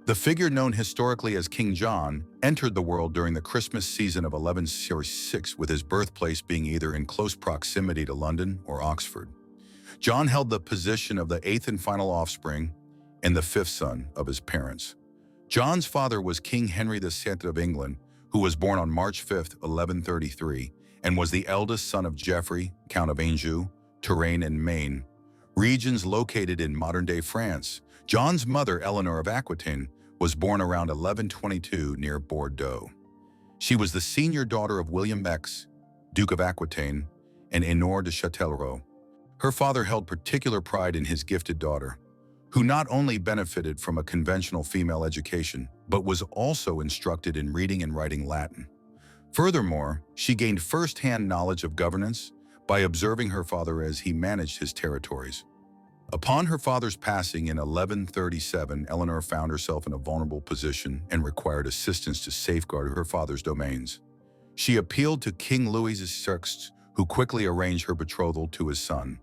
The figure known historically as King John entered the world during the Christmas season of 1106, with his birthplace being either in close proximity to London or Oxford. John held the position of the eighth and final offspring and the fifth son of his parents. John's father was King Henry II of England, who was born on March 5, 1133, and was the eldest son of Geoffrey, Count of Anjou, Touraine and Maine, regions located in modern-day France. John's mother, Eleanor of Aquitaine, was born around 1122 near Bordeaux. She was the senior daughter of William X, Duke of Aquitaine, and Eleanor de Châtellerault. Her father held particular pride in his gifted daughter, who not only benefited from a conventional female education, but was also instructed in reading and writing Latin. Furthermore, she gained first-hand knowledge of governance by observing her father as he managed his territories. Upon her father's passing in 1137, Eleanor found herself in a vulnerable position and required assistance to safeguard her father's domains. She appealed to King Louis XVI, who quickly arranged her betrothal to his son.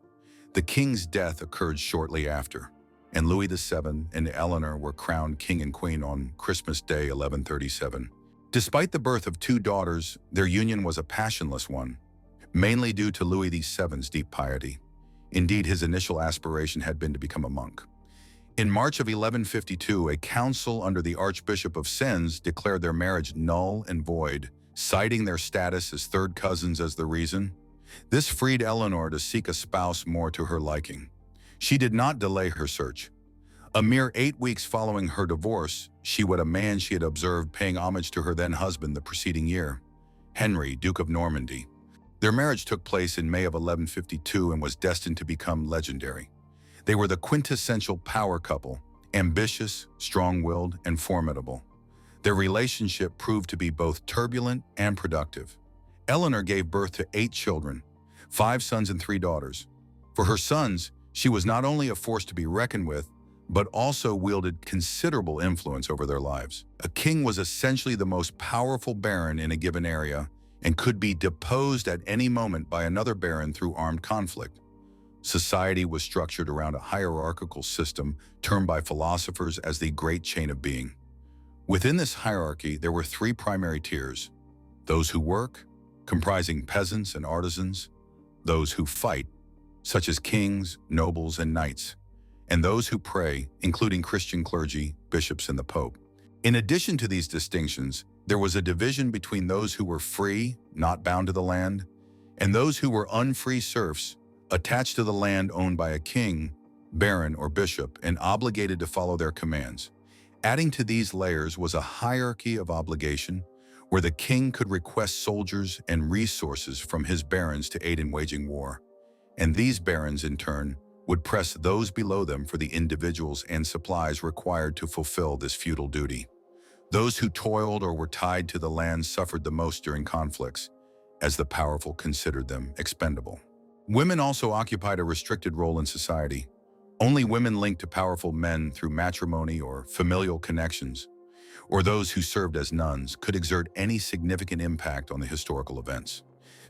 The king's death occurred shortly after, and Louis VII and Eleanor were crowned king and queen on Christmas Day 1137. Despite the birth of two daughters, their union was a passionless one, mainly due to Louis VII's deep piety. Indeed, his initial aspiration had been to become a monk. In March of 1152, a council under the Archbishop of Sens declared their marriage null and void, citing their status as third cousins as the reason. This freed Eleanor to seek a spouse more to her liking. She did not delay her search. A mere 8 weeks following her divorce, she wed a man she had observed paying homage to her then-husband the preceding year, Henry, Duke of Normandy. Their marriage took place in May of 1152 and was destined to become legendary. They were the quintessential power couple, ambitious, strong-willed, and formidable. Their relationship proved to be both turbulent and productive. Eleanor gave birth to 8 children, 5 sons and 3 daughters. For her sons, she was not only a force to be reckoned with, but also wielded considerable influence over their lives. A king was essentially the most powerful baron in a given area and could be deposed at any moment by another baron through armed conflict. Society was structured around a hierarchical system termed by philosophers as the Great Chain of Being. Within this hierarchy, there were 3 primary tiers: those who work, comprising peasants and artisans; those who fight, such as kings, nobles, and knights; and those who pray, including Christian clergy, bishops, and the Pope. In addition to these distinctions, there was a division between those who were free, not bound to the land, and those who were unfree serfs, attached to the land owned by a king, baron, or bishop, and obligated to follow their commands. Adding to these layers was a hierarchy of obligation, where the king could request soldiers and resources from his barons to aid in waging war, and these barons, in turn, would press those below them for the individuals and supplies required to fulfill this feudal duty. Those who toiled or were tied to the land suffered the most during conflicts, as the powerful considered them expendable. Women also occupied a restricted role in society. Only women linked to powerful men through matrimony or familial connections, or those who served as nuns, could exert any significant impact on the historical events.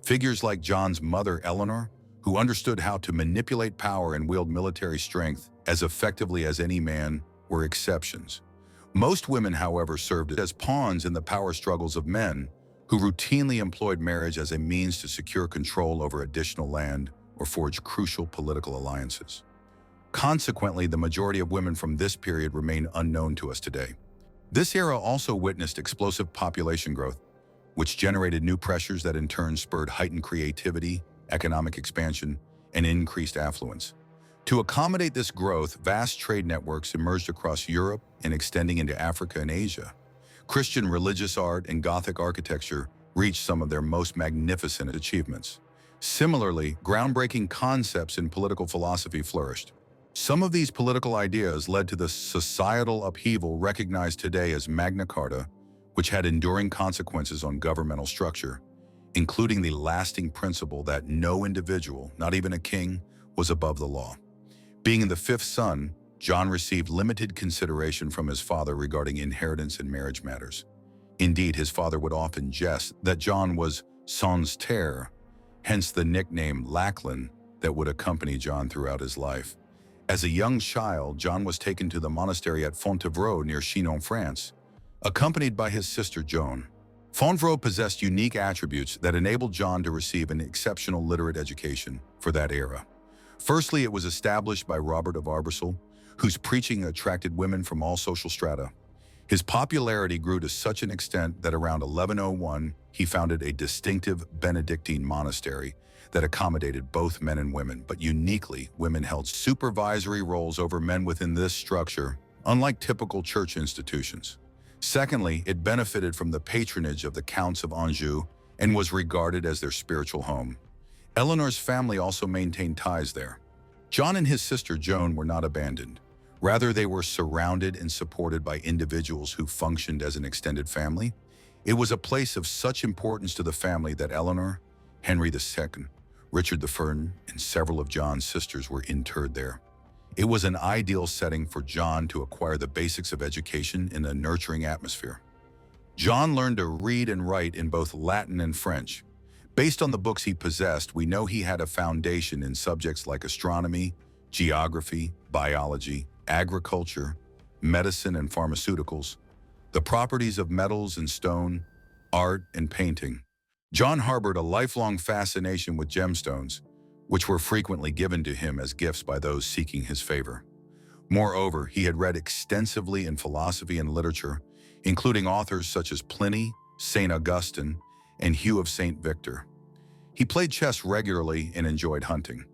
Figures like John's mother, Eleanor, who understood how to manipulate power and wield military strength as effectively as any man, were exceptions. Most women, however, served as pawns in the power struggles of men, who routinely employed marriage as a means to secure control over additional land or forge crucial political alliances. Consequently, the majority of women from this period remain unknown to us today. This era also witnessed explosive population growth, which generated new pressures that in turn spurred heightened creativity, economic expansion, and increased affluence. To accommodate this growth, vast trade networks emerged across Europe and extending into Africa and Asia. Christian religious art and Gothic architecture reached some of their most magnificent achievements. Similarly, groundbreaking concepts in political philosophy flourished. Some of these political ideas led to the societal upheaval recognized today as Magna Carta, which had enduring consequences on governmental structure, including the lasting principle that no individual, not even a king, was above the law. Being the 5th son, John received limited consideration from his father regarding inheritance and marriage matters. Indeed, his father would often jest that John was sans terre, hence the nickname Lachlan that would accompany John throughout his life. As a young child, John was taken to the monastery at Fontevraud near Chinon, France, accompanied by his sister Joan. Fontevraud possessed unique attributes that enabled John to receive an exceptional literate education for that era. Firstly, it was established by Robert of Arbrisel, whose preaching attracted women from all social strata. His popularity grew to such an extent that around 1101, he founded a distinctive Benedictine monastery that accommodated both men and women, but uniquely, women held supervisory roles over men within this structure, unlike typical church institutions. Secondly, it benefited from the patronage of the Counts of Anjou and was regarded as their spiritual home. Eleanor's family also maintained ties there. John and his sister Joan were not abandoned. Rather, they were surrounded and supported by individuals who functioned as an extended family. It was a place of such importance to the family that Eleanor, Henry II, Richard I, and several of John's sisters were interred there. It was an ideal setting for John to acquire the basics of education in a nurturing atmosphere. John learned to read and write in both Latin and French. Based on the books he possessed, we know he had a foundation in subjects like astronomy, geography, biology, agriculture, medicine and pharmaceuticals, the properties of metals and stone, art and painting. John harbored a lifelong fascination with gemstones, which were frequently given to him as gifts by those seeking his favor. Moreover, he had read extensively in philosophy and literature, including authors such as Pliny, St. Augustine, and Hugh of St. Victor. He played chess regularly and enjoyed hunting.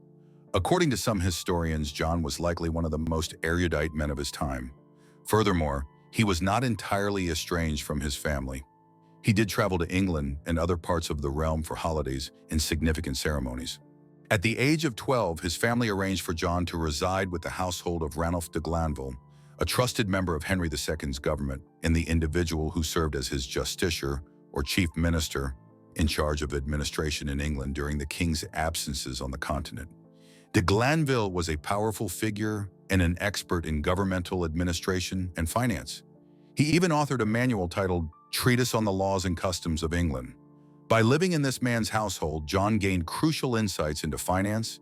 According to some historians, John was likely one of the most erudite men of his time. Furthermore, he was not entirely estranged from his family. He did travel to England and other parts of the realm for holidays and significant ceremonies. At the age of 12, his family arranged for John to reside with the household of Ranulph de Glanville, a trusted member of Henry II's government and the individual who served as his justiciar or chief minister in charge of administration in England during the king's absences on the continent. De Glanville was a powerful figure and an expert in governmental administration and finance. He even authored a manual titled Treatise on the Laws and Customs of England. By living in this man's household, John gained crucial insights into finance,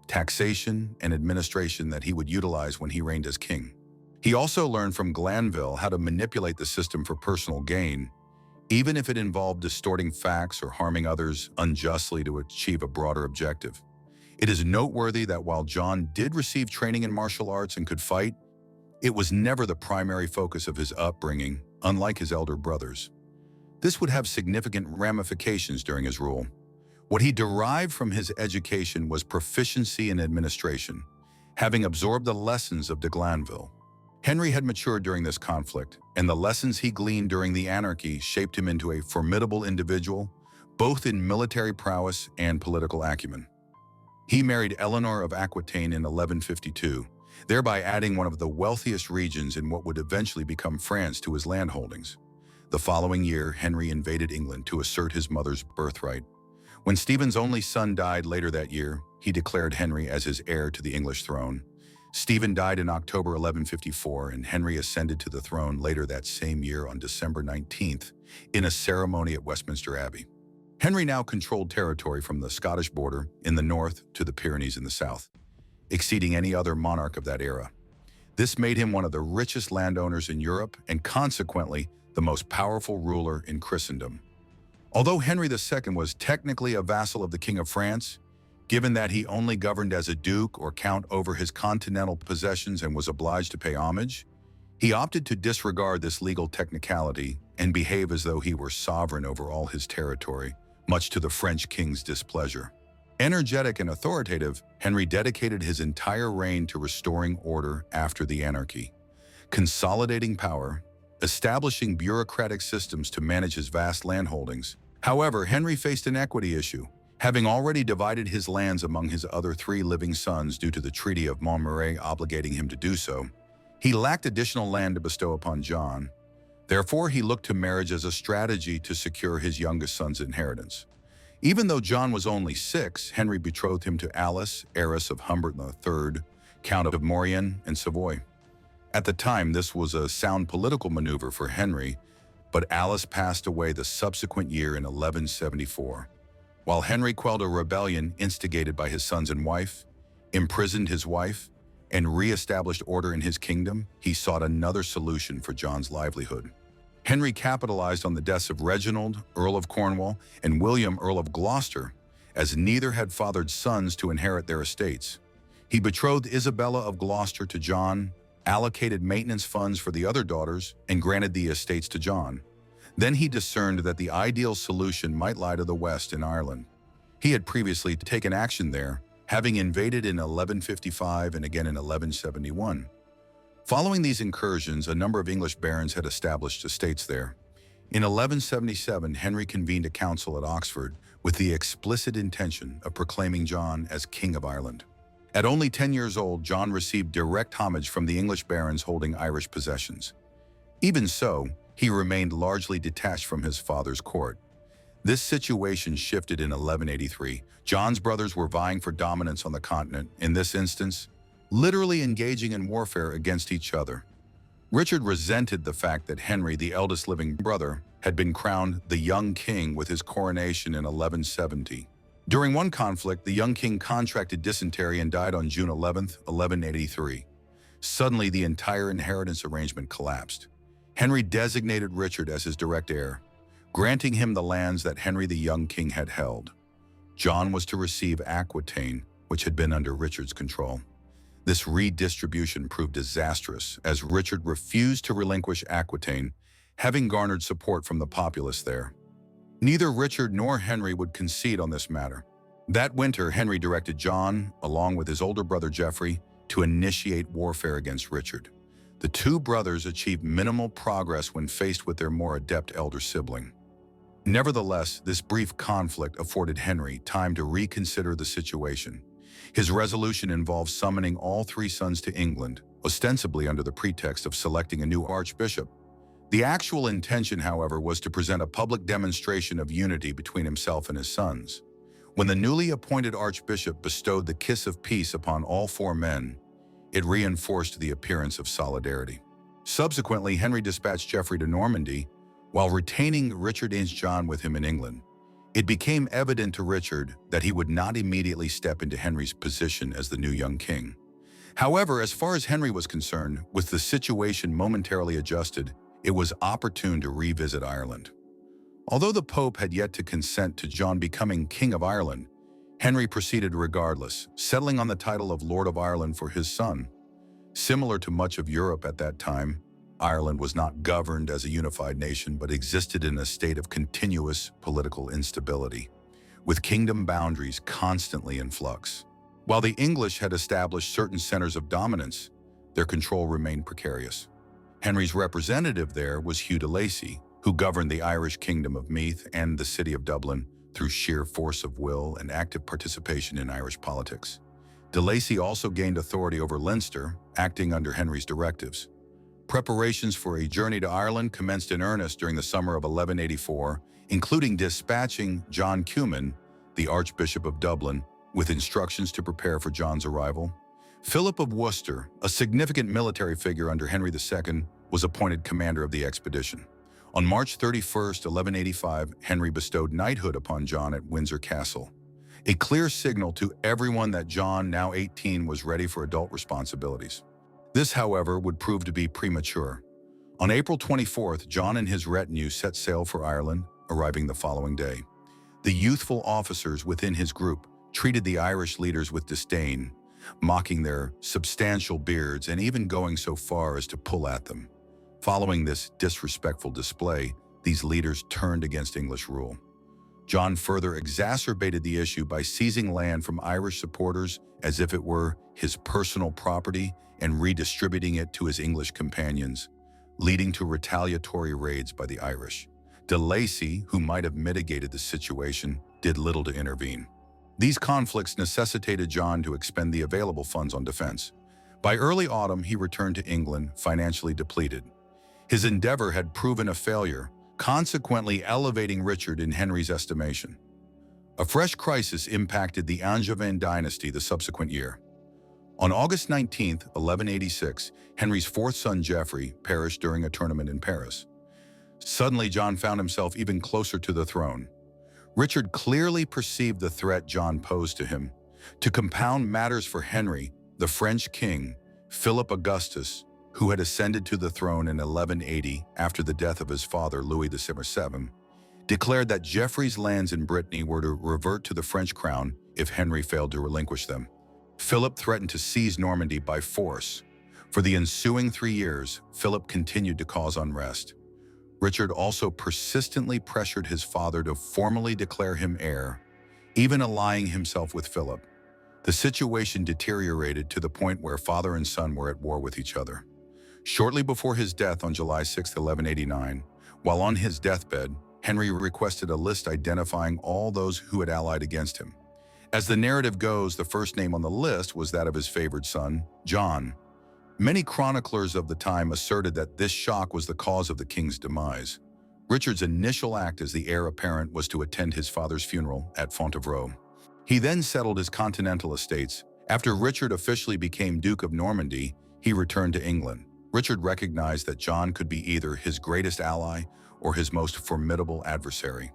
taxation, and administration that he would utilize when he reigned as king. He also learned from Glanville how to manipulate the system for personal gain, even if it involved distorting facts or harming others unjustly to achieve a broader objective. It is noteworthy that while John did receive training in martial arts and could fight, it was never the primary focus of his upbringing, unlike his elder brothers. This would have significant ramifications during his rule. What he derived from his education was proficiency in administration, having absorbed the lessons of de Glanville. Henry had matured during this conflict, and the lessons he gleaned during the anarchy shaped him into a formidable individual, both in military prowess and political acumen. He married Eleanor of Aquitaine in 1152, thereby adding one of the wealthiest regions in what would eventually become France to his landholdings. The following year, Henry invaded England to assert his mother's birthright. When Stephen's only son died later that year, he declared Henry as his heir to the English throne. Stephen died in October 1154, and Henry ascended to the throne later that same year on December 19th in a ceremony at Westminster Abbey. Henry now controlled territory from the Scottish border in the north to the Pyrenees in the south, exceeding any other monarch of that era. This made him one of the richest landowners in Europe and consequently the most powerful ruler in Christendom. Although Henry II was technically a vassal of the King of France, given that he only governed as a duke or count over his continental possessions and was obliged to pay homage, he opted to disregard this legal technicality and behave as though he were sovereign over all his territory, much to the French king's displeasure. Energetic and authoritative, Henry dedicated his entire reign to restoring order after the anarchy, consolidating power, establishing bureaucratic systems to manage his vast landholdings. However, Henry faced an equity issue, having already divided his lands among his other 3 living sons due to the Treaty of Montmirail obligating him to do so. He lacked additional land to bestow upon John. Therefore, he looked to marriage as a strategy to secure his youngest son's inheritance. Even though John was only 6, Henry betrothed him to Alice, heiress of Humbert III, Count of Maurienne and Savoy. At the time, this was a sound political maneuver for Henry, but Alice passed away the subsequent year in 1174. While Henry quelled a rebellion instigated by his sons and wife, imprisoned his wife, and re-established order in his kingdom, he sought another solution for John's livelihood. Henry capitalized on the deaths of Reginald, Earl of Cornwall, and William, Earl of Gloucester, as neither had fathered sons to inherit their estates. He betrothed Isabella of Gloucester to John, allocated maintenance funds for the other daughters, and granted the estates to John. Then he discerned that the ideal solution might lie to the west in Ireland. He had previously taken action there, having invaded in 1155 and again in 1171. Following these incursions, a number of English barons had established estates there. In 1177, Henry convened a council at Oxford with the explicit intention of proclaiming John as King of Ireland. At only 10 years old, John received direct homage from the English barons holding Irish possessions. Even so, he remained largely detached from his father's court. This situation shifted in 1183. John's brothers were vying for dominance on the continent, in this instance, literally engaging in warfare against each other. Richard resented the fact that Henry, the eldest living brother, had been crowned the young king with his coronation in 1170. During one conflict, the young king contracted dysentery and died on June 11, 1183. Suddenly, the entire inheritance arrangement collapsed. Henry designated Richard as his direct heir, granting him the lands that Henry the young king had held. John was to receive Aquitaine, which had been under Richard's control. This redistribution proved disastrous, as Richard refused to relinquish Aquitaine, having garnered support from the populace there. Neither Richard nor Henry would concede on this matter. That winter, Henry directed John, along with his older brother Geoffrey, to initiate warfare against Richard. The two brothers achieved minimal progress when faced with their more adept elder sibling. Nevertheless, this brief conflict afforded Henry time to reconsider the situation. His resolution involved summoning all three sons to England, ostensibly under the pretext of selecting a new archbishop. The actual intention, however, was to present a public demonstration of unity between himself and his sons. When the newly appointed archbishop bestowed the kiss of peace upon all four men, it reinforced the appearance of solidarity. Subsequently, Henry dispatched Geoffrey to Normandy, while retaining Richard and John with him in England. It became evident to Richard that he would not immediately step into Henry's position as the new young king. However, as far as Henry was concerned, with the situation momentarily adjusted, it was opportune to revisit Ireland. Although the Pope had yet to consent to John becoming King of Ireland, Henry proceeded regardless, settling on the title of Lord of Ireland for his son. Similar to much of Europe at that time, Ireland was not governed as a unified nation but existed in a state of continuous political instability, with kingdom boundaries constantly in flux. While the English had established certain centers of dominance, their control remained precarious. Henry's representative there was Hugh de Lacy, who governed the Irish kingdom of Meath and the city of Dublin through sheer force of will and active participation in Irish politics. De Lacy also gained authority over Leinster, acting under Henry's directives. Preparations for a journey to Ireland commenced in earnest during the summer of 1184, including dispatching John Comyn, the Archbishop of Dublin, with instructions to prepare for John's arrival. Philip of Worcester, a significant military figure under Henry II, was appointed commander of the expedition. On March 31, 1185, Henry bestowed knighthood upon John at Windsor Castle, a clear signal to everyone that John, now 18, was ready for adult responsibilities. This, however, would prove to be premature. On April 24th, John and his retinue set sail for Ireland, arriving the following day. The youthful officers within his group treated the Irish leaders with disdain, mocking their substantial beards and even going so far as to pull at them. Following this disrespectful display, these leaders turned against English rule. John further exacerbated the issue by seizing land from Irish supporters as if it were his personal property and redistributing it to his English companions, leading to retaliatory raids by the Irish. De Lacy, who might have mitigated the situation, did little to intervene. These conflicts necessitated John to expend the available funds on defense. By early autumn, he returned to England, financially depleted. His endeavor had proven a failure, consequently elevating Richard in Henry's estimation. A fresh crisis impacted the Angevin dynasty the subsequent year. On August 19, 1186, Henry's fourth son Geoffrey perished during a tournament in Paris. Suddenly, John found himself even closer to the throne. Richard clearly perceived the threat John posed to him. To compound matters for Henry, the French king, Philip Augustus, who had ascended to the throne in 1180 after the death of his father Louis VII, declared that Geoffrey's lands in Brittany were to revert to the French crown if Henry failed to relinquish them. Philip threatened to seize Normandy by force. For the ensuing 3 years, Philip continued to cause unrest. Richard also persistently pressured his father to formally declare him heir, even allying himself with Philip. The situation deteriorated to the point where father and son were at war with each other. Shortly before his death on July 6, 1189, while on his deathbed, Henry requested a list identifying all those who had allied against him. As the narrative goes, the first name on the list was that of his favored son, John. Many chroniclers of the time asserted that this shock was the cause of the king's demise. Richard's initial act as the heir apparent was to attend his father's funeral at Fontevraud. He then settled his continental estates. After Richard officially became Duke of Normandy, he returned to England. Richard recognized that John could be either his greatest ally or his most formidable adversary.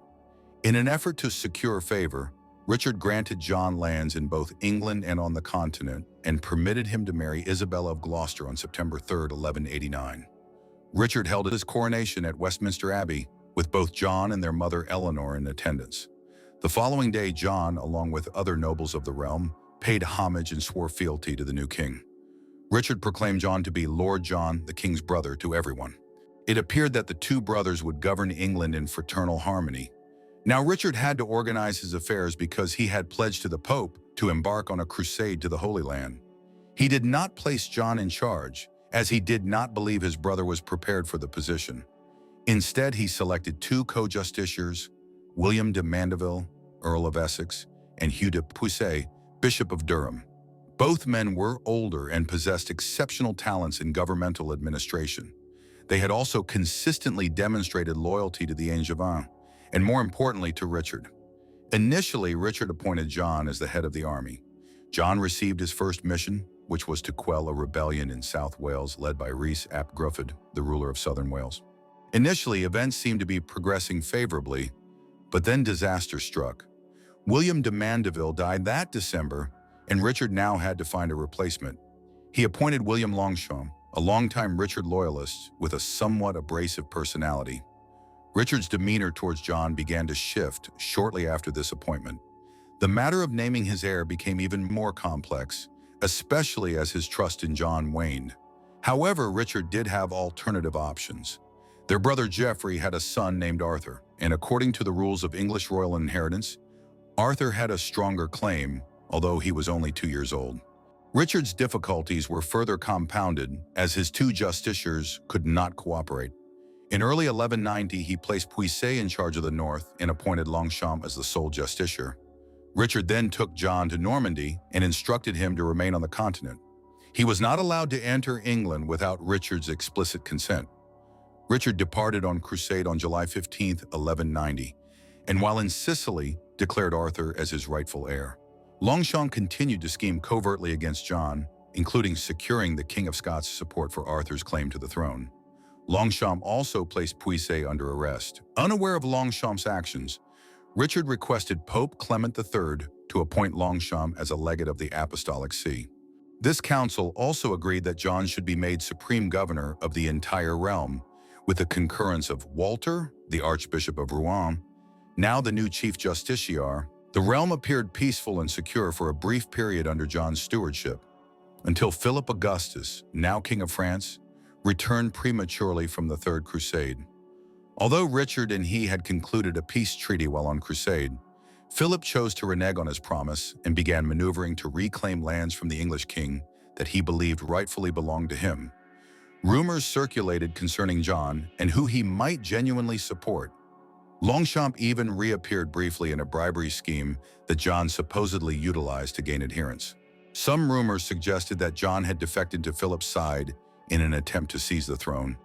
In an effort to secure favor, Richard granted John lands in both England and on the continent and permitted him to marry Isabella of Gloucester on September 3, 1189. Richard held his coronation at Westminster Abbey, with both John and their mother Eleanor in attendance. The following day, John, along with other nobles of the realm, paid homage and swore fealty to the new king. Richard proclaimed John to be Lord John, the king's brother, to everyone. It appeared that the two brothers would govern England in fraternal harmony. Now, Richard had to organize his affairs because he had pledged to the Pope to embark on a crusade to the Holy Land. He did not place John in charge, as he did not believe his brother was prepared for the position. Instead, he selected 2 co-justiciars, William de Mandeville, Earl of Essex, and Hugh de Puiset, Bishop of Durham. Both men were older and possessed exceptional talents in governmental administration. They had also consistently demonstrated loyalty to the Angevins, and more importantly to Richard. Initially, Richard appointed John as the head of the army. John received his first mission, which was to quell a rebellion in South Wales led by Rhys ap Gruffydd, the ruler of southern Wales. Initially, events seemed to be progressing favorably, but then disaster struck. William de Mandeville died that December, and Richard now had to find a replacement. He appointed William Longchamp, a longtime Richard loyalist with a somewhat abrasive personality. Richard's demeanor towards John began to shift shortly after this appointment. The matter of naming his heir became even more complex, especially as his trust in John waned. However, Richard did have alternative options. Their brother Geoffrey had a son named Arthur, and according to the rules of English royal inheritance, Arthur had a stronger claim, although he was only 2 years old. Richard's difficulties were further compounded as his 2 justiciars could not cooperate. In early 1190, he placed Puiset in charge of the north and appointed Longchamp as the sole justiciar. Richard then took John to Normandy and instructed him to remain on the continent. He was not allowed to enter England without Richard's explicit consent. Richard departed on crusade on July 15, 1190, and while in Sicily, declared Arthur as his rightful heir. Longchamp continued to scheme covertly against John, including securing the King of Scots' support for Arthur's claim to the throne. Longchamp also placed Puiset under arrest. Unaware of Longchamp's actions, Richard requested Pope Clement III to appoint Longchamp as a legate of the Apostolic See. This council also agreed that John should be made supreme governor of the entire realm, with the concurrence of Walter, the Archbishop of Rouen, now the new Chief Justiciar. The realm appeared peaceful and secure for a brief period under John's stewardship, until Philip Augustus, now King of France, returned prematurely from the Third Crusade. Although Richard and he had concluded a peace treaty while on crusade, Philip chose to renege on his promise and began maneuvering to reclaim lands from the English king that he believed rightfully belonged to him. Rumors circulated concerning John and who he might genuinely support. Longchamp even reappeared briefly in a bribery scheme that John supposedly utilized to gain adherents. Some rumors suggested that John had defected to Philip's side in an attempt to seize the throne.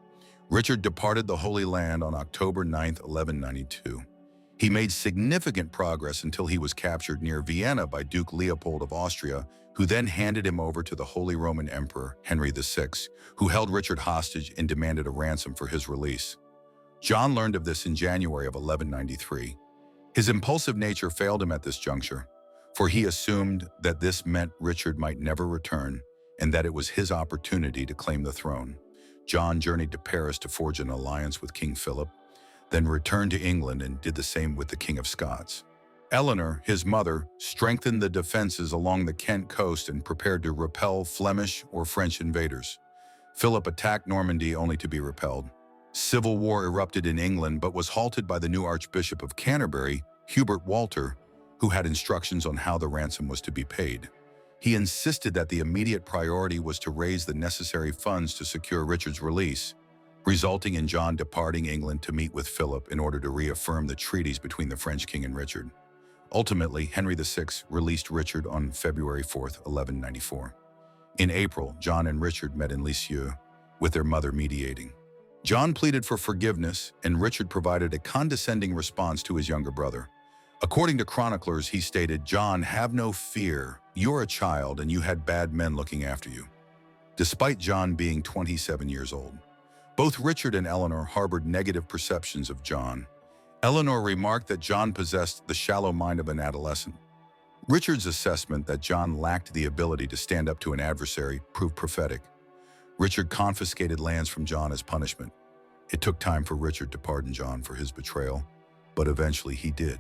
Richard departed the Holy Land on October 9, 1192. He made significant progress until he was captured near Vienna by Duke Leopold of Austria, who then handed him over to the Holy Roman Emperor Henry VI, who held Richard hostage and demanded a ransom for his release. John learned of this in January of 1193. His impulsive nature failed him at this juncture, for he assumed that this meant Richard might never return, and that it was his opportunity to claim the throne. John journeyed to Paris to forge an alliance with King Philip, then returned to England and did the same with the King of Scots. Eleanor, his mother, strengthened the defenses along the Kent coast and prepared to repel Flemish or French invaders. Philip attacked Normandy only to be repelled. Civil war erupted in England but was halted by the new Archbishop of Canterbury, Hubert Walter, who had instructions on how the ransom was to be paid. He insisted that the immediate priority was to raise the necessary funds to secure Richard's release, resulting in John departing England to meet with Philip in order to reaffirm the treaties between the French king and Richard. Ultimately, Henry VI released Richard on February 4, 1194. In April, John and Richard met in Lisieux, with their mother mediating. John pleaded for forgiveness, and Richard provided a condescending response to his younger brother. According to chroniclers, he stated, "John, have no fear. You're a child and you had bad men looking after you." Despite John being 27 years old, both Richard and Eleanor harbored negative perceptions of John. Eleanor remarked that John possessed the shallow mind of an adolescent. Richard's assessment that John lacked the ability to stand up to an adversary proved prophetic. Richard confiscated lands from John as punishment. It took time for Richard to pardon John for his betrayal, but eventually he did.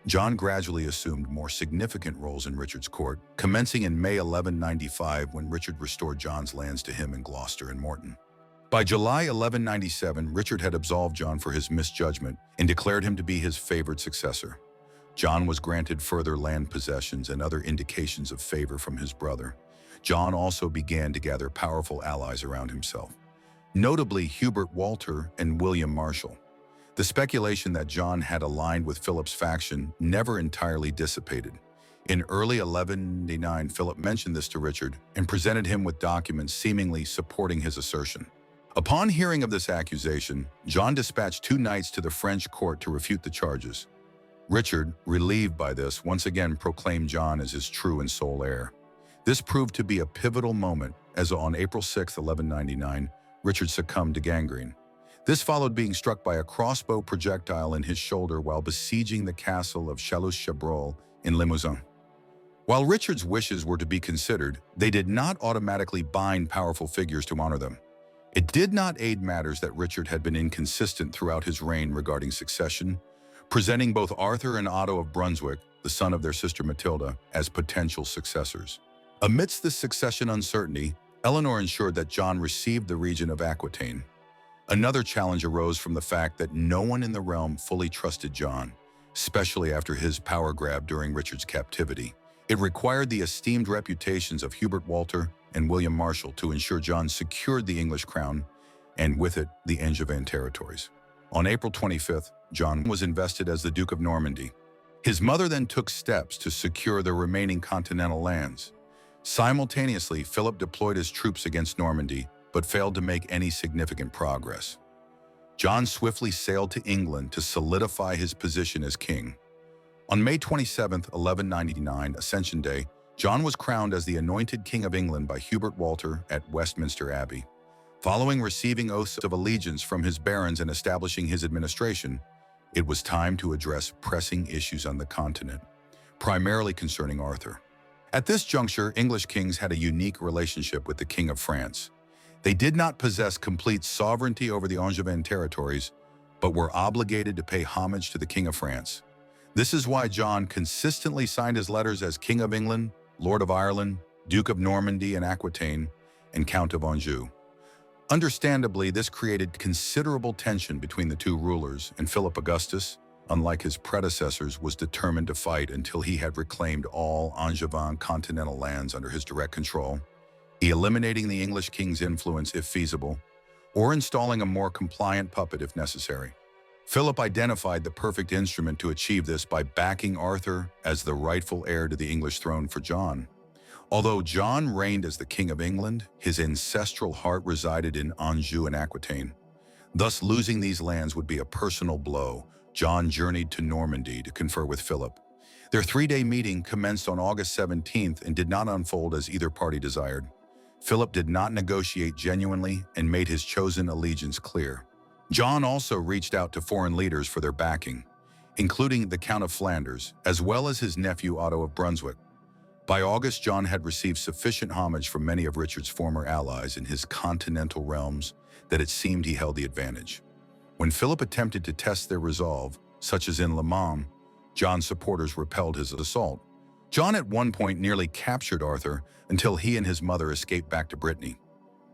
John gradually assumed more significant roles in Richard's court, commencing in May 1195 when Richard restored John's lands to him in Gloucester and Morton. By July 1197, Richard had absolved John for his misjudgment and declared him to be his favored successor. John was granted further land possessions and other indications of favor from his brother. John also began to gather powerful allies around himself, notably Hubert Walter and William Marshall. The speculation that John had aligned with Philip's faction never entirely dissipated. In early 1199, Philip mentioned this to Richard and presented him with documents seemingly supporting his assertion. Upon hearing of this accusation, John dispatched 2 knights to the French court to refute the charges. Richard, relieved by this, once again proclaimed John as his true and sole heir. This proved to be a pivotal moment, as on April 6, 1199, Richard succumbed to gangrene. This followed being struck by a crossbow projectile in his shoulder while besieging the castle of Chalus-Chabrol in Limousin. While Richard's wishes were to be considered, they did not automatically bind powerful figures to honor them. It did not aid matters that Richard had been inconsistent throughout his reign regarding succession, presenting both Arthur and Otto of Brunswick, the son of their sister Matilda, as potential successors. Amidst this succession uncertainty, Eleanor ensured that John received the region of Aquitaine. Another challenge arose from the fact that no one in the realm fully trusted John, especially after his power grab during Richard's captivity. It required the esteemed reputations of Hubert Walter and William Marshall to ensure John secured the English crown, and with it, the Angevin territories. On April 25th, John was invested as the Duke of Normandy. His mother then took steps to secure the remaining continental lands. Simultaneously, Philip deployed his troops against Normandy, but failed to make any significant progress. John swiftly sailed to England to solidify his position as king. On May 27, 1199, Ascension Day, John was crowned as the anointed King of England by Hubert Walter at Westminster Abbey. Following receiving oaths of allegiance from his barons and establishing his administration, it was time to address pressing issues on the continent, primarily concerning Arthur. At this juncture, English kings had a unique relationship with the King of France. They did not possess complete sovereignty over the Angevin territories, but were obligated to pay homage to the King of France. This is why John consistently signed his letters as King of England, Lord of Ireland, Duke of Normandy and Aquitaine, and Count of Anjou. Understandably, this created considerable tension between the two rulers, and Philip Augustus, unlike his predecessors, was determined to fight until he had reclaimed all Angevin continental lands under his direct control, eliminating the English king's influence if feasible, or installing a more compliant puppet if necessary. Philip identified the perfect instrument to achieve this by backing Arthur as the rightful heir to the English throne for John. Although John reigned as the King of England, his ancestral heart resided in Anjou and Aquitaine. Thus, losing these lands would be a personal blow. John journeyed to Normandy to confer with Philip. Their 3-day meeting commenced on August 17th and did not unfold as either party desired. Philip did not negotiate genuinely and made his chosen allegiance clear. John also reached out to foreign leaders for their backing, including the Count of Flanders, as well as his nephew Otto of Brunswick. By August, John had received sufficient homage from many of Richard's former allies in his continental realms that it seemed he held the advantage. When Philip attempted to test their resolve, such as in Le Mans, John's supporters repelled his assault. John at one point nearly captured Arthur until he and his mother escaped back to Brittany.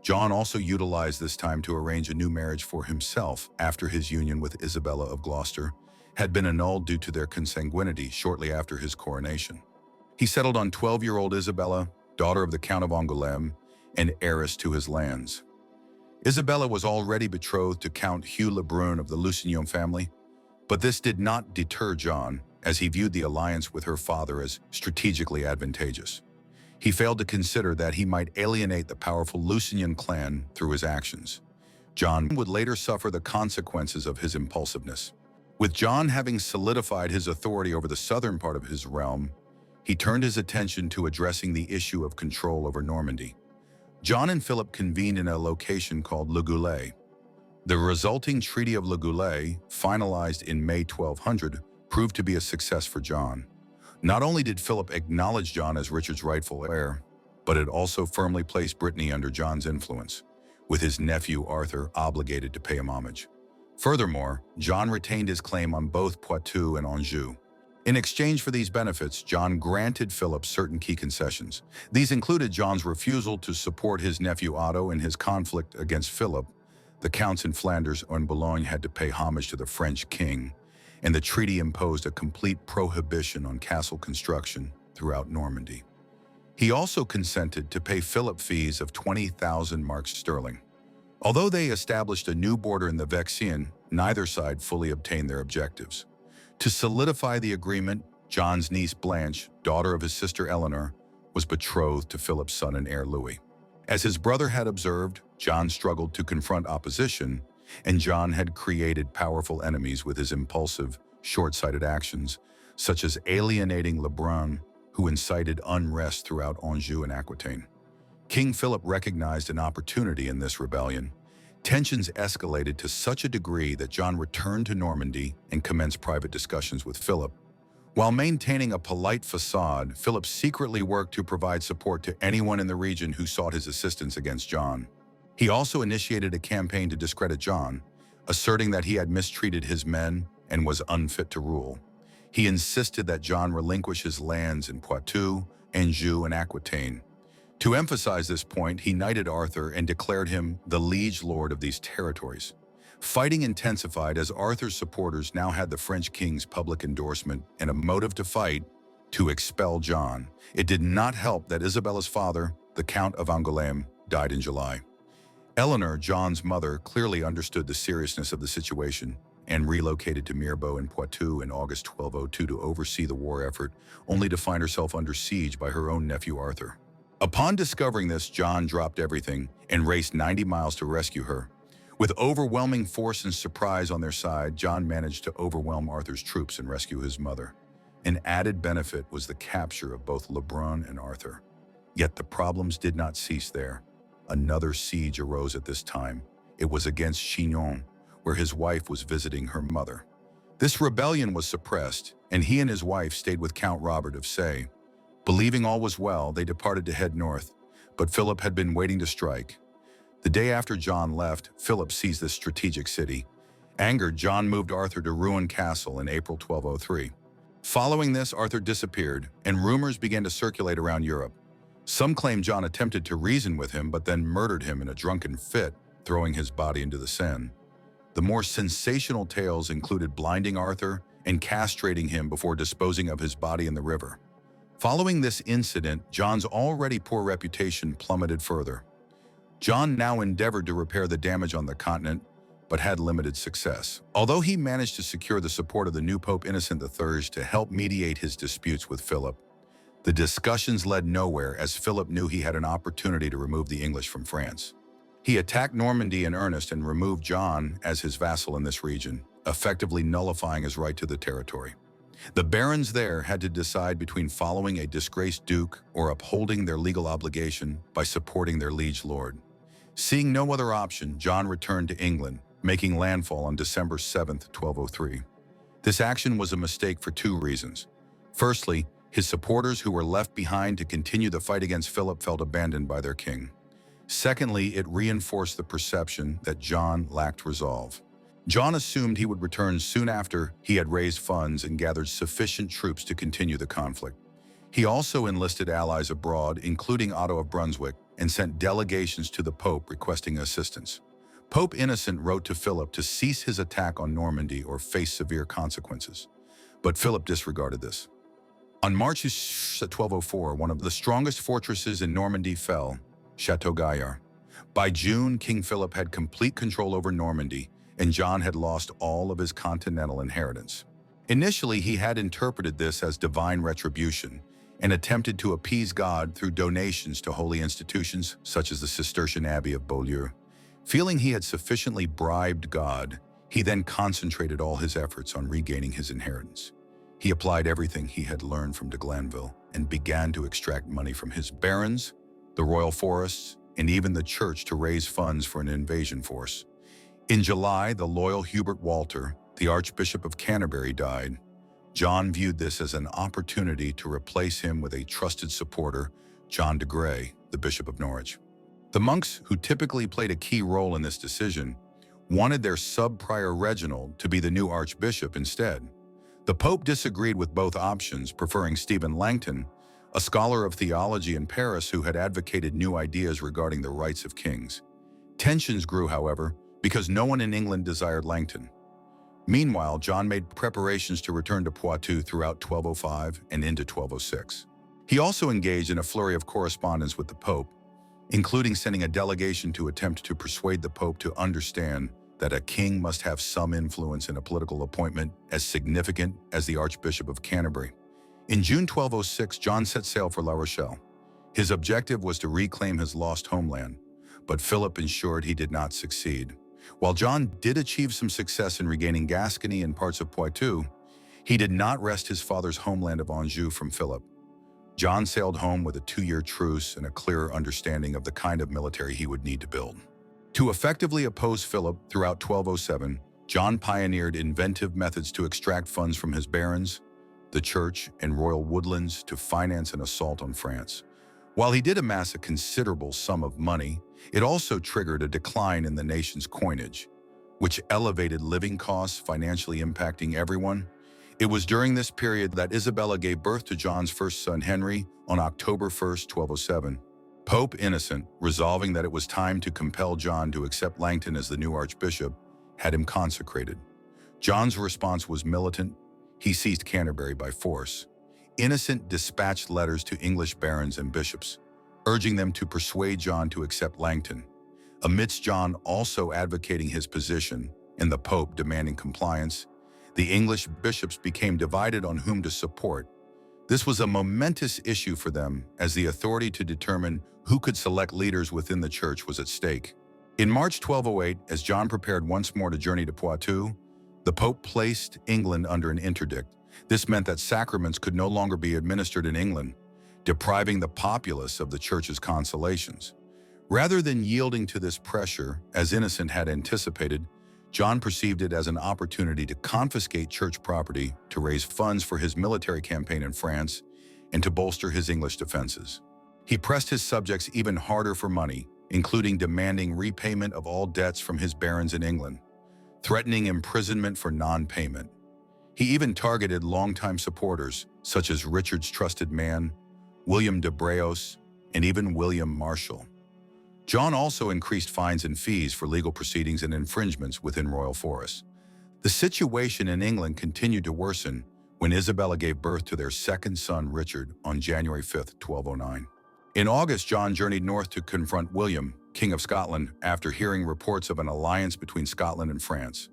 John also utilized this time to arrange a new marriage for himself after his union with Isabella of Gloucester had been annulled due to their consanguinity shortly after his coronation. He settled on 12-year-old Isabella, daughter of the Count of Angoulême and heiress to his lands. Isabella was already betrothed to Count Hugh Le Brun of the Lusignan family, but this did not deter John, as he viewed the alliance with her father as strategically advantageous. He failed to consider that he might alienate the powerful Lusignan clan through his actions. John would later suffer the consequences of his impulsiveness. With John having solidified his authority over the southern part of his realm, he turned his attention to addressing the issue of control over Normandy. John and Philip convened in a location called Le Goulet. The resulting Treaty of Le Goulet, finalized in May 1200, proved to be a success for John. Not only did Philip acknowledge John as Richard's rightful heir, but it also firmly placed Brittany under John's influence, with his nephew Arthur obligated to pay him homage. Furthermore, John retained his claim on both Poitou and Anjou. In exchange for these benefits, John granted Philip certain key concessions. These included John's refusal to support his nephew Otto in his conflict against Philip. The counts in Flanders and Boulogne had to pay homage to the French king, and the treaty imposed a complete prohibition on castle construction throughout Normandy. He also consented to pay Philip fees of 20,000 marks sterling. Although they established a new border in the Vexin, neither side fully obtained their objectives. To solidify the agreement, John's niece Blanche, daughter of his sister Eleanor, was betrothed to Philip's son and heir Louis. As his brother had observed, John struggled to confront opposition, and John had created powerful enemies with his impulsive, short-sighted actions, such as alienating Le Brun, who incited unrest throughout Anjou and Aquitaine. King Philip recognized an opportunity in this rebellion. Tensions escalated to such a degree that John returned to Normandy and commenced private discussions with Philip. While maintaining a polite facade, Philip secretly worked to provide support to anyone in the region who sought his assistance against John. He also initiated a campaign to discredit John, asserting that he had mistreated his men and was unfit to rule. He insisted that John relinquish his lands in Poitou, Anjou, and Aquitaine. To emphasize this point, he knighted Arthur and declared him the liege lord of these territories. Fighting intensified as Arthur's supporters now had the French king's public endorsement and a motive to fight to expel John. It did not help that Isabella's father, the Count of Angoulême, died in July. Eleanor, John's mother, clearly understood the seriousness of the situation and relocated to Mirbeau in Poitou in August 1202 to oversee the war effort, only to find herself under siege by her own nephew Arthur. Upon discovering this, John dropped everything and raced 90 miles to rescue her. With overwhelming force and surprise on their side, John managed to overwhelm Arthur's troops and rescue his mother. An added benefit was the capture of both Le Brun and Arthur. Yet the problems did not cease there. Another siege arose at this time. It was against Chinon, where his wife was visiting her mother. This rebellion was suppressed, and he and his wife stayed with Count Robert of Say. Believing all was well, they departed to head north, but Philip had been waiting to strike. The day after John left, Philip seized this strategic city. Angered, John moved Arthur to Rouen Castle in April 1203. Following this, Arthur disappeared, and rumors began to circulate around Europe. Some claim John attempted to reason with him, but then murdered him in a drunken fit, throwing his body into the Seine. The more sensational tales included blinding Arthur and castrating him before disposing of his body in the river. Following this incident, John's already poor reputation plummeted further. John now endeavored to repair the damage on the continent, but had limited success. Although he managed to secure the support of the new Pope Innocent III to help mediate his disputes with Philip, the discussions led nowhere as Philip knew he had an opportunity to remove the English from France. He attacked Normandy in earnest and removed John as his vassal in this region, effectively nullifying his right to the territory. The barons there had to decide between following a disgraced duke or upholding their legal obligation by supporting their liege lord. Seeing no other option, John returned to England, making landfall on December 7, 1203. This action was a mistake for two reasons. Firstly, His supporters who were left behind to continue the fight against Philip felt abandoned by their king. Secondly, it reinforced the perception that John lacked resolve. John assumed he would return soon after he had raised funds and gathered sufficient troops to continue the conflict. He also enlisted allies abroad, including Otto of Brunswick, and sent delegations to the Pope requesting assistance. Pope Innocent wrote to Philip to cease his attack on Normandy or face severe consequences. But Philip disregarded this. On March 1204, one of the strongest fortresses in Normandy fell, Château Gaillard. By June, King Philip had complete control over Normandy, and John had lost all of his continental inheritance. Initially, he had interpreted this as divine retribution and attempted to appease God through donations to holy institutions such as the Cistercian Abbey of Beaulieu. Feeling he had sufficiently bribed God, he then concentrated all his efforts on regaining his inheritance. He applied everything he had learned from de Glanville and began to extract money from his barons, the royal forests, and even the church to raise funds for an invasion force. In July, the loyal Hubert Walter, the Archbishop of Canterbury, died. John viewed this as an opportunity to replace him with a trusted supporter, John de Grey, the Bishop of Norwich. The monks, who typically played a key role in this decision, wanted their sub-prior Reginald to be the new archbishop instead. The Pope disagreed with both options, preferring Stephen Langton, a scholar of theology in Paris who had advocated new ideas regarding the rights of kings. Tensions grew, however, because no one in England desired Langton. Meanwhile, John made preparations to return to Poitou throughout 1205 and into 1206. He also engaged in a flurry of correspondence with the Pope, including sending a delegation to attempt to persuade the Pope to understand that a king must have some influence in a political appointment as significant as the Archbishop of Canterbury. In June 1206, John set sail for La Rochelle. His objective was to reclaim his lost homeland, but Philip ensured he did not succeed. While John did achieve some success in regaining Gascony and parts of Poitou, he did not wrest his father's homeland of Anjou from Philip. John sailed home with a 2-year truce and a clearer understanding of the kind of military he would need to build. To effectively oppose Philip throughout 1207, John pioneered inventive methods to extract funds from his barons, the church, and royal woodlands to finance an assault on France. While he did amass a considerable sum of money, it also triggered a decline in the nation's coinage, which elevated living costs, financially impacting everyone. It was during this period that Isabella gave birth to John's first son, Henry, on October 1, 1207. Pope Innocent, resolving that it was time to compel John to accept Langton as the new archbishop, had him consecrated. John's response was militant. He seized Canterbury by force. Innocent dispatched letters to English barons and bishops, urging them to persuade John to accept Langton. Amidst John also advocating his position and the Pope demanding compliance, the English bishops became divided on whom to support. This was a momentous issue for them, as the authority to determine who could select leaders within the church was at stake. In March 1208, as John prepared once more to journey to Poitou, the Pope placed England under an interdict. This meant that sacraments could no longer be administered in England, depriving the populace of the church's consolations. Rather than yielding to this pressure, as Innocent had anticipated, John perceived it as an opportunity to confiscate church property, to raise funds for his military campaign in France, and to bolster his English defenses. He pressed his subjects even harder for money, including demanding repayment of all debts from his barons in England, threatening imprisonment for non-payment. He even targeted longtime supporters, such as Richard's trusted man, William de Braos, and even William Marshall. John also increased fines and fees for legal proceedings and infringements within royal forests. The situation in England continued to worsen when Isabella gave birth to their second son, Richard, on January 5, 1209. In August, John journeyed north to confront William, King of Scotland, after hearing reports of an alliance between Scotland and France.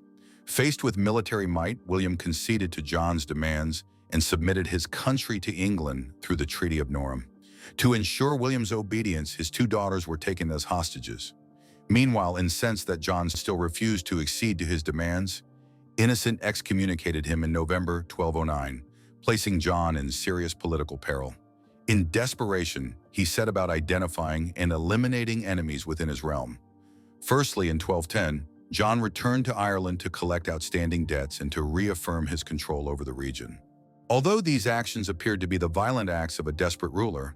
Faced with military might, William conceded to John's demands and submitted his country to England through the Treaty of Norham. To ensure William's obedience, his 2 daughters were taken as hostages. Meanwhile, incensed that John still refused to accede to his demands, Innocent excommunicated him in November 1209, placing John in serious political peril. In desperation, he set about identifying and eliminating enemies within his realm. Firstly, in 1210, John returned to Ireland to collect outstanding debts and to reaffirm his control over the region. Although these actions appeared to be the violent acts of a desperate ruler,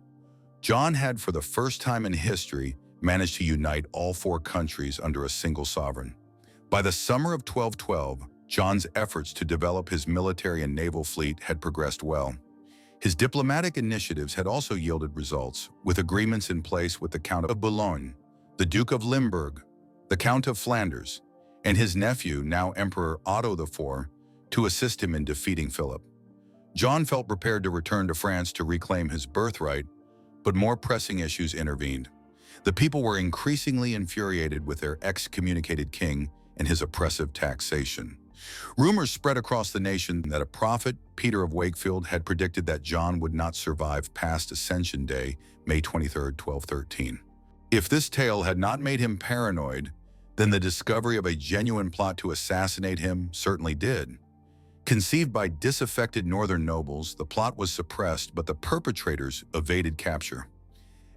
John had, for the first time in history, managed to unite all four countries under a single sovereign. By the summer of 1212, John's efforts to develop his military and naval fleet had progressed well. His diplomatic initiatives had also yielded results, with agreements in place with the Count of Boulogne, the Duke of Limburg, the Count of Flanders, and his nephew, now Emperor Otto IV, to assist him in defeating Philip. John felt prepared to return to France to reclaim his birthright, but more pressing issues intervened. The people were increasingly infuriated with their excommunicated king and his oppressive taxation. Rumors spread across the nation that a prophet, Peter of Wakefield, had predicted that John would not survive past Ascension Day, May 23, 1213. If this tale had not made him paranoid, then the discovery of a genuine plot to assassinate him certainly did. Conceived by disaffected northern nobles, the plot was suppressed, but the perpetrators evaded capture.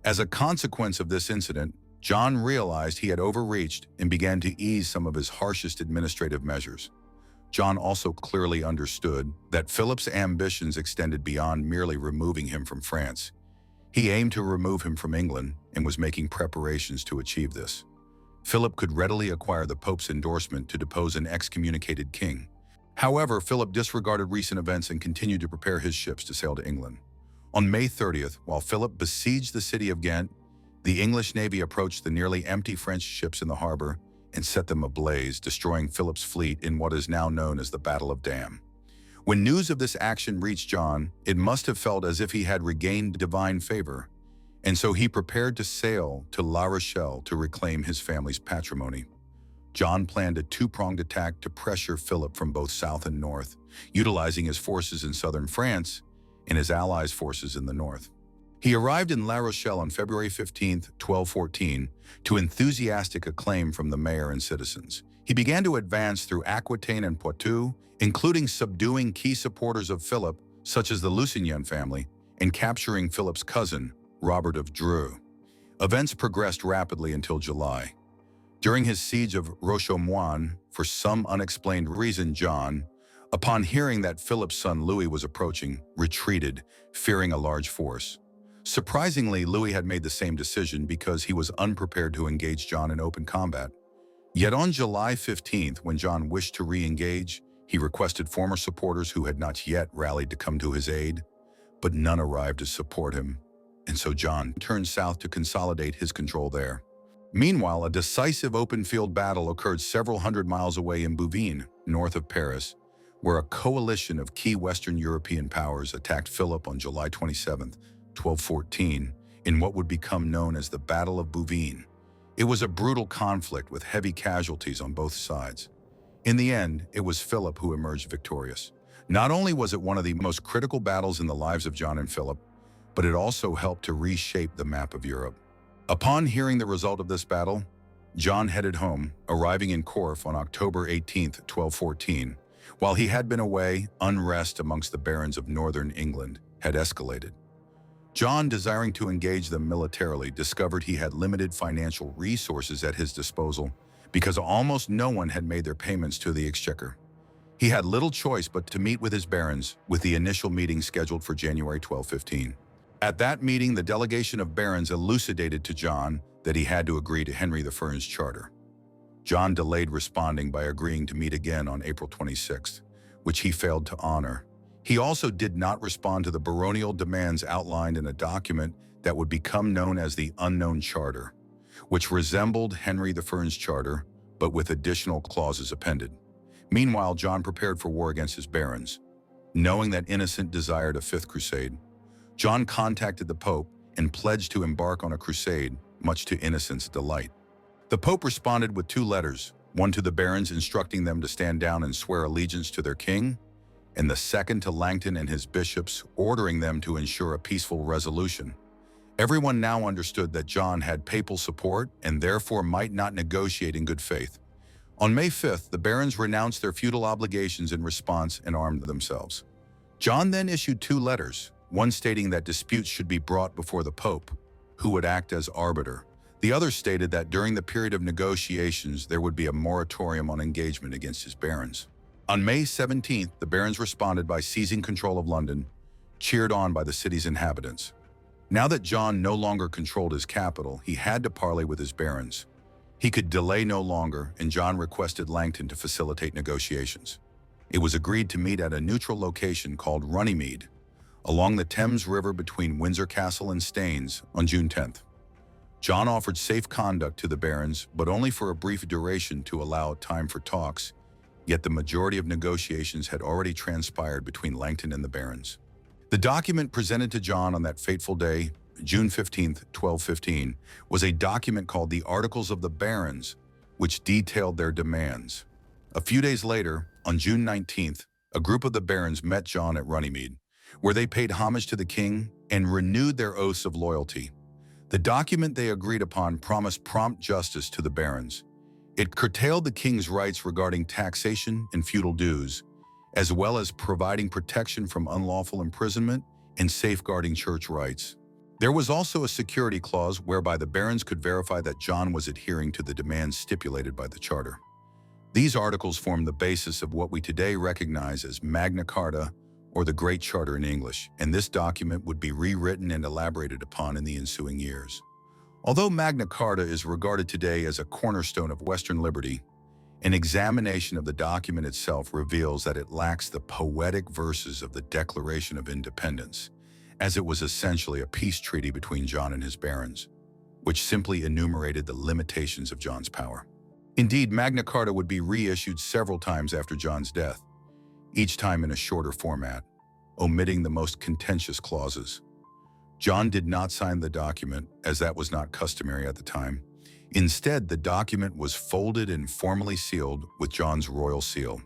As a consequence of this incident, John realized he had overreached and began to ease some of his harshest administrative measures. John also clearly understood that Philip's ambitions extended beyond merely removing him from France. He aimed to remove him from England and was making preparations to achieve this. Philip could readily acquire the Pope's endorsement to depose an excommunicated king. However, Philip disregarded recent events and continued to prepare his ships to sail to England. On May 30th, while Philip besieged the city of Ghent, the English navy approached the nearly empty French ships in the harbor and set them ablaze, destroying Philip's fleet in what is now known as the Battle of Dam. When news of this action reached John, it must have felt as if he had regained divine favor, and so he prepared to sail to La Rochelle to reclaim his family's patrimony. John planned a two-pronged attack to pressure Philip from both south and north, utilizing his forces in southern France and his allies' forces in the north. He arrived in La Rochelle on February 15, 1214, to enthusiastic acclaim from the mayor and citizens. He began to advance through Aquitaine and Poitou, including subduing key supporters of Philip, such as the Lusignan family, and capturing Philip's cousin, Robert of Dreux. Events progressed rapidly until July. During his siege of Rochaumoine, for some unexplained reason, John, upon hearing that Philip's son Louis was approaching, retreated, fearing a large force. Surprisingly, Louis had made the same decision because he was unprepared to engage John in open combat. Yet on July 15th, when John wished to re-engage, he requested former supporters who had not yet rallied to come to his aid, but none arrived to support him, and so John turned south to consolidate his control there. Meanwhile, a decisive open-field battle occurred several hundred miles away in Bouvines, north of Paris, where a coalition of key Western European powers attacked Philip on July 27, 1214, in what would become known as the Battle of Bouvines. It was a brutal conflict with heavy casualties on both sides. In the end, it was Philip who emerged victorious. Not only was it one of the most critical battles in the lives of John and Philip, but it also helped to reshape the map of Europe. Upon hearing the result of this battle, John headed home, arriving in Corfe on October 18, 1214. While he had been away, unrest amongst the barons of northern England had escalated. John, desiring to engage them militarily, discovered he had limited financial resources at his disposal because almost no one had made their payments to the exchequer. He had little choice but to meet with his barons, with the initial meeting scheduled for January 1215. At that meeting, the delegation of barons elucidated to John that he had to agree to Henry I's charter. John delayed responding by agreeing to meet again on April 26th, which he failed to honor. He also did not respond to the baronial demands outlined in a document that would become known as the Unknown Charter, which resembled Henry I's charter, but with additional clauses appended. Meanwhile, John prepared for war against his barons. Knowing that Innocent desired a fifth crusade, John contacted the Pope and pledged to embark on a crusade, much to Innocent's delight. The Pope responded with two letters, one to the barons instructing them to stand down and swear allegiance to their king, and the second to Langton and his bishops, ordering them to ensure a peaceful resolution. Everyone now understood that John had papal support and therefore might not negotiate in good faith. On May 5th, the barons renounced their feudal obligations in response and armed themselves. John then issued two letters, one stating that disputes should be brought before the Pope, who would act as arbiter. The other stated that during the period of negotiations, there would be a moratorium on engagement against his barons. On May 17th, the barons responded by seizing control of London, cheered on by the city's inhabitants. Now that John no longer controlled his capital, he had to parley with his barons. He could delay no longer, and John requested Langton to facilitate negotiations. It was agreed to meet at a neutral location called Runnymede, along the Thames River between Windsor Castle and Staines, on June 10th. John offered safe conduct to the barons, but only for a brief duration to allow time for talks, yet the majority of negotiations had already transpired between Langton and the barons. The document presented to John on that fateful day, June 15, 1215, was a document called the Articles of the Barons, which detailed their demands. A few days later, on June 19th, a group of the barons met John at Runnymede, where they paid homage to the king and renewed their oaths of loyalty. The document they agreed upon promised prompt justice to the barons. It curtailed the king's rights regarding taxation and feudal dues, as well as providing protection from unlawful imprisonment and safeguarding church rights. There was also a security clause whereby the barons could verify that John was adhering to the demands stipulated by the charter. These articles formed the basis of what we today recognize as Magna Carta, or the Great Charter in English, and this document would be rewritten and elaborated upon in the ensuing years. Although Magna Carta is regarded today as a cornerstone of Western liberty, an examination of the document itself reveals that it lacks the poetic verses of the Declaration of Independence, as it was essentially a peace treaty between John and his barons, which simply enumerated the limitations of John's power. Indeed, Magna Carta would be reissued several times after John's death, each time in a shorter format, omitting the most contentious clauses. John did not sign the document, as that was not customary at the time. Instead, the document was folded and formally sealed with John's royal seal.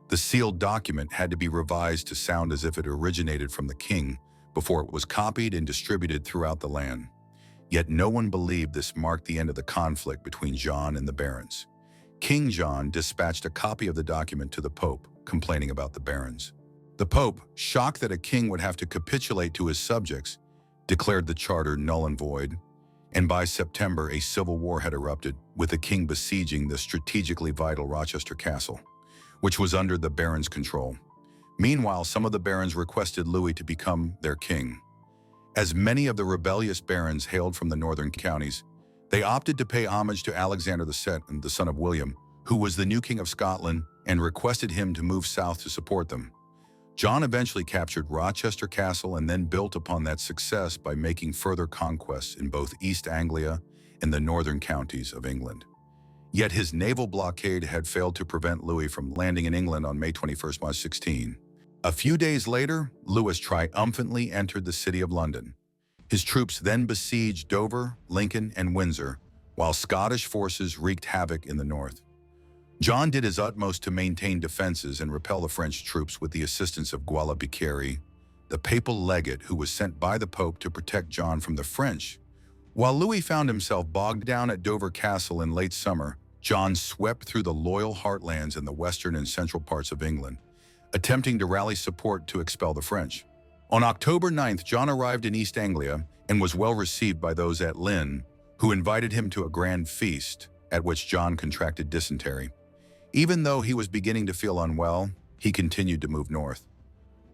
The sealed document had to be revised to sound as if it originated from the king before it was copied and distributed throughout the land. Yet no one believed this marked the end of the conflict between John and the barons. King John dispatched a copy of the document to the Pope, complaining about the barons. The Pope, shocked that a king would have to capitulate to his subjects, declared the charter null and void, and by September a civil war had erupted, with the king besieging the strategically vital Rochester Castle, which was under the barons' control. Meanwhile, some of the barons requested Louis to become their king. As many of the rebellious barons hailed from the northern counties, they opted to pay homage to Alexander II, the son of William, who was the new king of Scotland, and requested him to move south to support them. John eventually captured Rochester Castle and then built upon that success by making further conquests in both East Anglia and the northern counties of England. Yet his naval blockade had failed to prevent Louis from landing in England on May 21, 16. A few days later, Louis triumphantly entered the city of London. His troops then besieged Dover, Lincoln, and Windsor, while Scottish forces wreaked havoc in the north. John did his utmost to maintain defenses and repel the French troops with the assistance of Gualabiceri, the papal legate who was sent by the Pope to protect John from the French. While Louis found himself bogged down at Dover Castle in late summer, John swept through the loyal heartlands in the western and central parts of England, attempting to rally support to expel the French. On October 9th, John arrived in East Anglia and was well received by those at Lynn, who invited him to a grand feast, at which John contracted dysentery. Even though he was beginning to feel unwell, he continued to move north.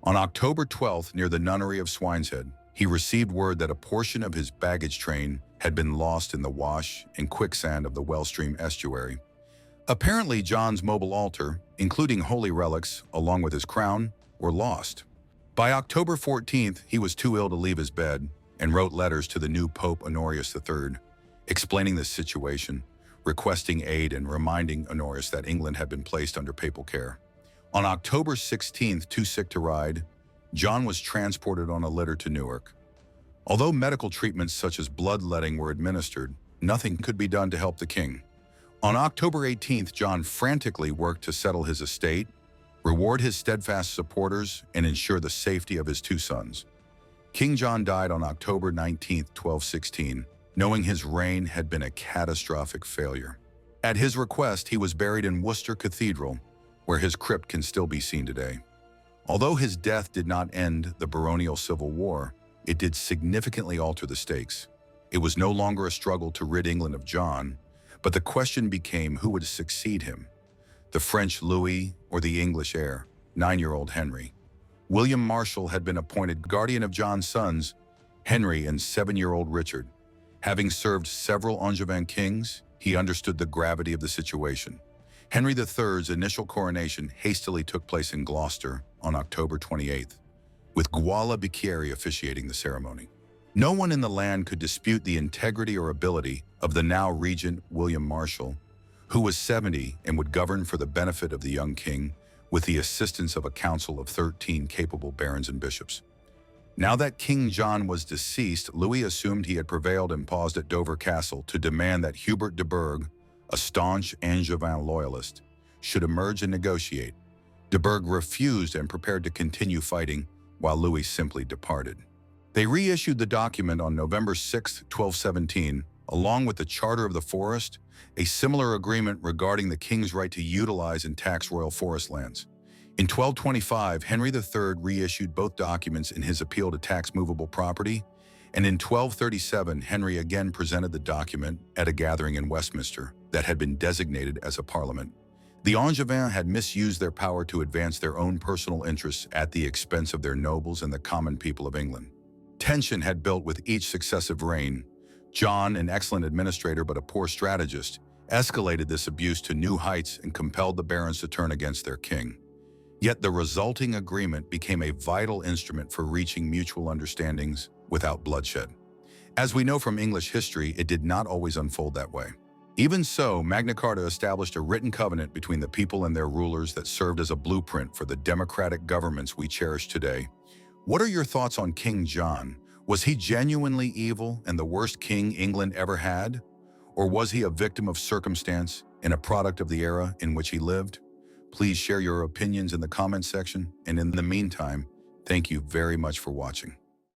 On October 12th, near the nunnery of Swineshead, he received word that a portion of his baggage train had been lost in the wash and quicksand of the Wellstream estuary. Apparently, John's mobile altar, including holy relics along with his crown, were lost. By October 14th, he was too ill to leave his bed and wrote letters to the new Pope Honorius III, explaining the situation, requesting aid and reminding Honorius that England had been placed under papal care. On October 16th, too sick to ride, John was transported on a litter to Newark. Although medical treatments such as bloodletting were administered, nothing could be done to help the king. On October 18th, John frantically worked to settle his estate, reward his steadfast supporters, and ensure the safety of his two sons. King John died on October 19, 1216, knowing his reign had been a catastrophic failure. At his request, he was buried in Worcester Cathedral, where his crypt can still be seen today. Although his death did not end the baronial civil war, it did significantly alter the stakes. It was no longer a struggle to rid England of John, but the question became who would succeed him: the French Louis, or the English heir, 9-year-old Henry. William Marshal had been appointed guardian of John's sons, Henry and 7-year-old Richard. Having served several Angevin kings, he understood the gravity of the situation. Henry III's initial coronation hastily took place in Gloucester on October 28th, with Guala Bicchieri officiating the ceremony. No one in the land could dispute the integrity or ability of the now regent William Marshal, who was 70 and would govern for the benefit of the young king with the assistance of a council of 13 capable barons and bishops. Now that King John was deceased, Louis assumed he had prevailed and paused at Dover Castle to demand that Hubert de Burgh, a staunch Angevin loyalist, should emerge and negotiate. De Burgh refused and prepared to continue fighting, while Louis simply departed. They reissued the document on November 6, 1217, along with the Charter of the Forest, a similar agreement regarding the king's right to utilize and tax royal forest lands. In 1225, Henry III reissued both documents in his appeal to tax movable property, and in 1237, Henry again presented the document at a gathering in Westminster that had been designated as a parliament. The Angevins had misused their power to advance their own personal interests at the expense of their nobles and the common people of England. Tension had built with each successive reign. John, an excellent administrator but a poor strategist, escalated this abuse to new heights and compelled the barons to turn against their king. Yet the resulting agreement became a vital instrument for reaching mutual understandings without bloodshed. As we know from English history, it did not always unfold that way. Even so, Magna Carta established a written covenant between the people and their rulers that served as a blueprint for the democratic governments we cherish today. What are your thoughts on King John? Was he genuinely evil and the worst king England ever had? Or was he a victim of circumstance and a product of the era in which he lived? Please share your opinions in the comments section, and in the meantime, thank you very much for watching.